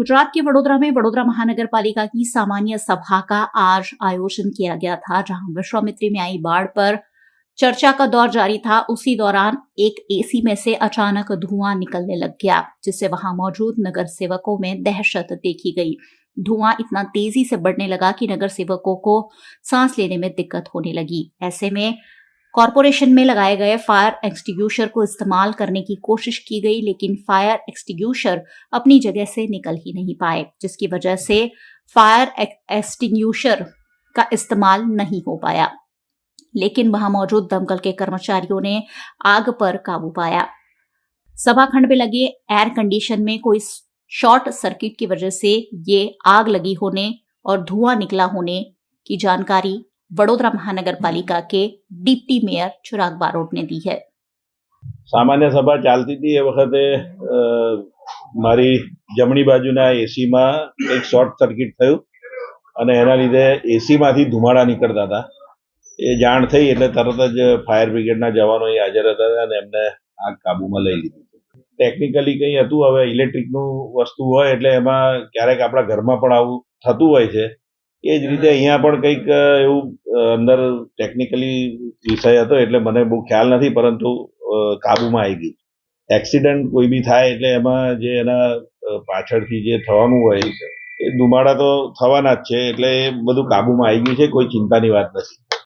गुजरात के वडोदरा में वडोदरा महानगर पालिका की सामान्य सभा का आज आयोजन किया गया था, जहां विश्वामित्री में आई बाढ़ पर चर्चा का दौर जारी था। उसी दौरान एक एसी में से अचानक धुआं निकलने लग गया, जिससे वहां मौजूद नगर सेवकों में दहशत देखी गई। धुआं इतना तेजी से बढ़ने लगा कि नगर सेवकों को सांस लेने में दिक्कत होने लगी। ऐसे में कॉरपोरेशन में लगाए गए फायर एक्सटिंग्विशर को इस्तेमाल करने की कोशिश की गई, लेकिन फायर एक्सटिंग्विशर अपनी जगह से निकल ही नहीं पाए, जिसकी वजह से फायर एक्सटिंग्विशर का इस्तेमाल नहीं हो पाया। लेकिन वहां मौजूद दमकल के कर्मचारियों ने आग पर काबू पाया। सभाखंड में लगे एयर कंडीशन में कोई शॉर्ट सर्किट की वजह से ये आग लगी होने और धुआं निकला होने की जानकारी वडोदरा महानगर पालिका के डिप्टी मेयर चिराग बारोट ने दी है। सामान्य सभा चालती थी ए वखते मारी जमणी बाजुना एसी में एक शॉर्ट सर्किट थयुं अने एना लीधे एसी मांथी धुमाड़ा निकळता हता। ए जाण थई एटले तरत ज फायर ब्रिगेडना जवानो અહીં હાજર હતા અને એમને આગ કાબૂમાં લઈ લીધી। ટેકનિકલી કંઈ હતું, હવે ઇલેક્ટ્રિકનું વસ્તુ હોય એટલે એમાં ક્યારેક આપણા ઘરમાં પણ આવું થતું હોય છે। એ જ રીતે અહીંયા પણ કંઈક એવું અંદર ટેકનિકલી વિષય હતો એટલે મને બહુ ખ્યાલ નથી, પરંતુ કાબૂમાં આવી ગઈ। એક્સિડન્ટ કોઈ બી થાય એટલે એમાં જે એના પાછળથી જે થવાનું હોય એ ધુમાડા તો થવાના જ છે, એટલે એ બધું કાબૂમાં આવી ગયું છે, કોઈ ચિંતાની વાત નથી।